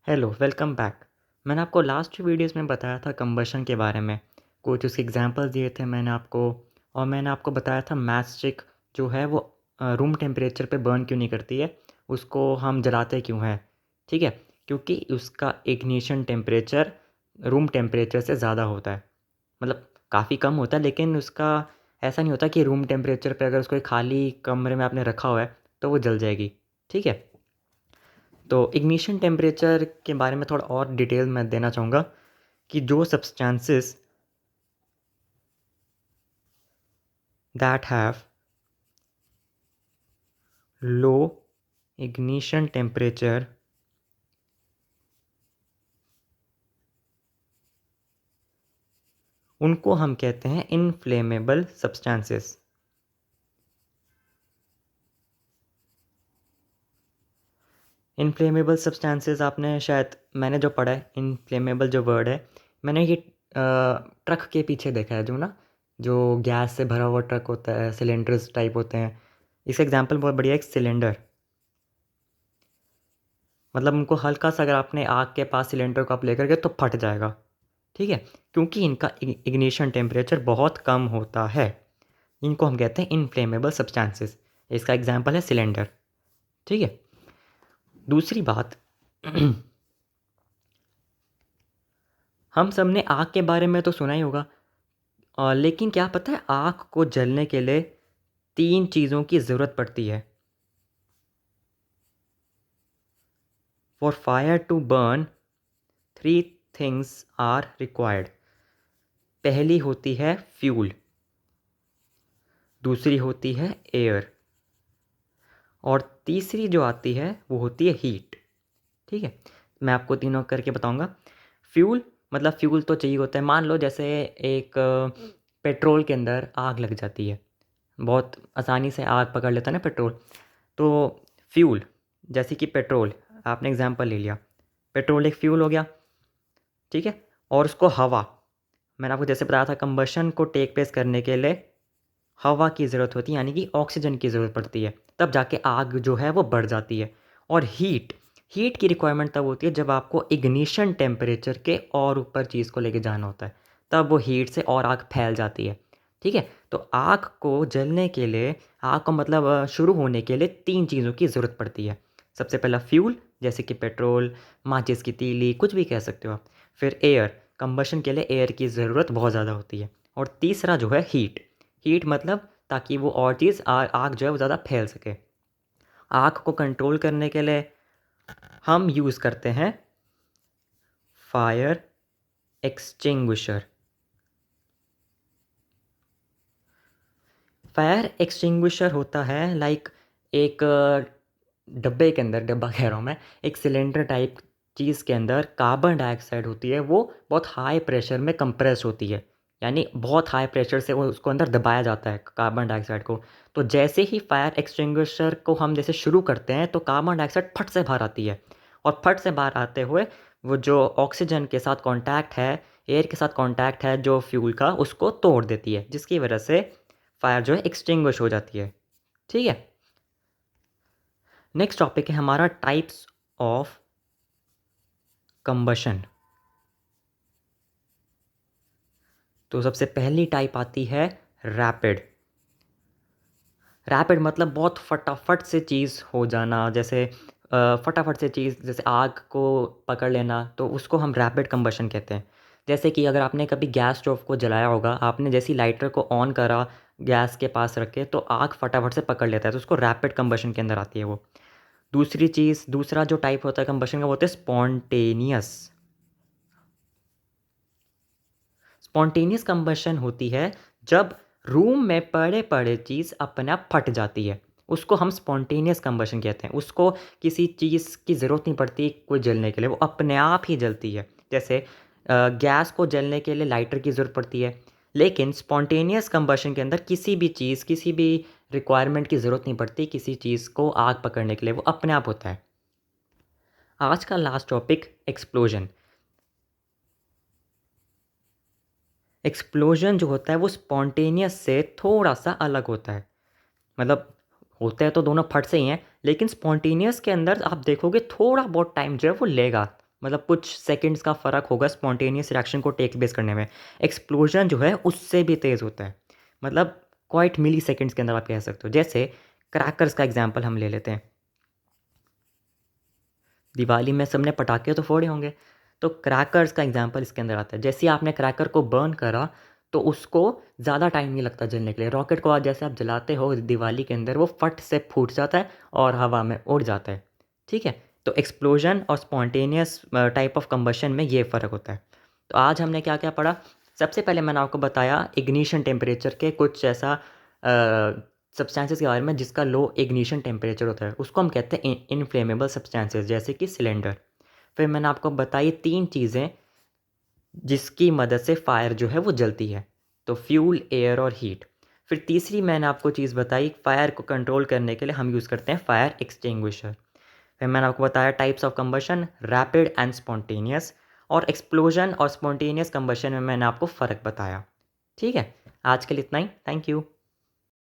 Hello, welcome back. मैंने आपको last videos में बताया था कंबशन के बारे में, कुछ उसके एग्जांपल्स दिए थे मैंने आपको। और मैंने आपको बताया था मैच स्टिक जो है वो रूम टेम्परेचर पे बर्न क्यों नहीं करती है, उसको हम जलाते क्यों हैं। ठीक है, क्योंकि उसका इग्निशन टेम्परेचर रूम टेम्परेचर से ज़्यादा होता है। मतलब काफ़ी कम होता है, लेकिन उसका ऐसा नहीं होता कि रूम टेम्परेचर पे अगर उसको एक खाली कमरे में आपने रखा हुआ है तो वो जल जाएगी। ठीक है, तो इग्निशन टेम्परेचर के बारे में थोड़ा और डिटेल मैं देना चाहूँगा कि जो substances that have low ignition temperature उनको हम कहते हैं इनफ्लेमेबल सब्सटेंसेस। इनफ्लेमेबल सब्सटेंसेस आपने शायद, मैंने जो पढ़ा है इनफ्लेमेबल जो वर्ड है, मैंने ये ट्रक के पीछे देखा है, जो ना जो गैस से भरा हुआ ट्रक होता है, सिलेंडर्स टाइप होते हैं। इसका एग्जांपल बहुत बढ़िया है, एक सिलेंडर। मतलब उनको हल्का सा अगर आपने आग के पास सिलेंडर को आप लेकर गए तो फट जाएगा। ठीक है, क्योंकि इनका इग्निशन टेम्परेचर बहुत कम होता है। इनको हम कहते हैं इनफ्लेमेबल सब्सटेंसेस। इसका एग्जांपल है सिलेंडर। ठीक है, दूसरी बात हम सब ने आग के बारे में तो सुना ही होगा, लेकिन क्या पता है आग को जलने के लिए तीन चीज़ों की ज़रूरत पड़ती है। For fire to burn three things are required. पहली होती है फ्यूल, दूसरी होती है एयर, और तीसरी जो आती है वो होती है हीट। ठीक है, मैं आपको तीनों करके बताऊंगा। फ्यूल मतलब फ्यूल तो चाहिए होता है। मान लो जैसे एक पेट्रोल के अंदर आग लग जाती है, बहुत आसानी से आग पकड़ लेता है ना पेट्रोल। तो फ्यूल जैसे कि पेट्रोल, आपने एग्जांपल ले लिया, पेट्रोल एक फ्यूल हो गया। ठीक है, और उसको हवा, मैंने आपको जैसे बताया था कंबशन को टेक प्लेस करने के लिए हवा की ज़रूरत होती है, यानी कि ऑक्सीजन की ज़रूरत पड़ती है, तब जाके आग जो है वो बढ़ जाती है। और हीट, हीट की रिक्वायरमेंट तब होती है जब आपको इग्निशन टेम्परेचर के और ऊपर चीज़ को लेके जाना होता है, तब वो हीट से और आग फैल जाती है। ठीक है, तो आग को जलने के लिए, आग को मतलब शुरू होने के लिए तीन चीज़ों की ज़रूरत पड़ती है। सबसे पहला फ्यूल, जैसे कि पेट्रोल, माचिस की तीली, कुछ भी कह सकते हो आप। फिर एयर, कंबशन के लिए एयर की ज़रूरत बहुत ज़्यादा होती है। और तीसरा जो है हीट, हीट मतलब ताकि वो और चीज़ आग जो है वो ज़्यादा फैल सके। आग को कंट्रोल करने के लिए हम यूज़ करते हैं फायर एक्सटिंग्विशर। फायर एक्सटिंग्विशर होता है लाइक एक डब्बे के अंदर, डब्बा कह रहा हूँ मैं, एक सिलेंडर टाइप चीज़ के अंदर कार्बन डाइऑक्साइड होती है, वो बहुत हाई प्रेशर में कंप्रेस होती है। यानी बहुत हाई प्रेशर से वो उसको अंदर दबाया जाता है कार्बन डाइऑक्साइड को। तो जैसे ही फायर एक्सटिंग्विशर को हम जैसे शुरू करते हैं तो कार्बन डाइऑक्साइड फट से बाहर आती है, और फट से बाहर आते हुए वो जो ऑक्सीजन के साथ कांटेक्ट है, एयर के साथ कांटेक्ट है जो फ्यूल का, उसको तोड़ देती है, जिसकी वजह से फायर जो है एक्सटिंग्विश हो जाती है। ठीक है, नेक्स्ट टॉपिक है हमारा टाइप्स ऑफ कंबशन। तो सबसे पहली टाइप आती है रैपिड। रैपिड मतलब बहुत फटाफट से चीज़ हो जाना, जैसे फटाफट से चीज़, जैसे आग को पकड़ लेना, तो उसको हम रैपिड कंबशन कहते हैं। जैसे कि अगर आपने कभी गैस स्टोव को जलाया होगा, आपने जैसे लाइटर को ऑन करा गैस के पास रख के, तो आग फटाफट से पकड़ लेता है, तो उसको रैपिड कंबशन के अंदर आती है वो। दूसरी चीज़, दूसरा जो टाइप होता है कंबशन का, वो होता है स्पॉन्टेनियस। स्पॉन्टेनियस कंबशन होती है जब रूम में पड़े पड़े चीज़ अपने आप फट जाती है, उसको हम स्पॉन्टेनियस कंबशन कहते हैं। उसको किसी चीज़ की ज़रूरत नहीं पड़ती कोई जलने के लिए, वो अपने आप ही जलती है। जैसे गैस को जलने के लिए लाइटर की ज़रूरत पड़ती है, लेकिन स्पॉन्टेनियस कंबशन के अंदर किसी भी चीज़, किसी भी रिक्वायरमेंट की ज़रूरत नहीं पड़ती किसी चीज़ को आग पकड़ने के लिए, वो अपने आप होता है। आज का लास्ट टॉपिक एक्सप्लोजन। एक्सप्लोजन जो होता है वो स्पॉन्टेनियस से थोड़ा सा अलग होता है। मतलब होते हैं तो दोनों फट से ही हैं, लेकिन स्पॉन्टेनियस के अंदर आप देखोगे थोड़ा बहुत टाइम जो है वो लेगा। मतलब कुछ सेकंड्स का फ़र्क होगा स्पॉन्टेनियस रिएक्शन को टेक प्लेस करने में। एक्सप्लोजन जो है उससे भी तेज़ होता है, मतलब क्वाइट मिली सेकेंड्स के अंदर आप कह सकते हो। जैसे क्रैकर्स का एग्जाम्पल हम ले लेते हैं। दिवाली में सबने पटाखे तो फोड़े होंगे, तो क्रैकर्स का एग्जांपल इसके अंदर आता है। जैसे ही आपने क्रैकर को बर्न करा तो उसको ज़्यादा टाइम नहीं लगता जलने के लिए। रॉकेट को आज जैसे आप जलाते हो दिवाली के अंदर, वो फट से फूट जाता है और हवा में उड़ जाता है, ठीक है। तो एक्सप्लोजन और स्पॉन्टेनियस टाइप ऑफ कंबशन में ये फ़र्क होता है। तो आज हमने क्या क्या पढ़ा? सबसे पहले मैंने आपको बताया इग्निशन टेम्परेचर के कुछ ऐसा सब्सटेंसेस के बारे में जिसका लो इग्निशन टेम्परेचर होता है, उसको हम कहते हैं इनफ्लेमेबल सब्सटेंसेस, जैसे कि सिलेंडर। फिर मैंने आपको बताई 3 चीज़ें जिसकी मदद से फायर जो है वो जलती है, तो फ्यूल, एयर और हीट। फिर तीसरी मैंने आपको चीज़ बताई, फायर को कंट्रोल करने के लिए हम यूज़ करते हैं फायर एक्सटिंग्विशर। फिर मैंने आपको बताया types of combustion, rapid and spontaneous, और एक्सप्लोजन और स्पॉन्टेनियस कंबशन में मैंने आपको फ़र्क बताया। ठीक है, आज के लिए इतना ही। Thank you.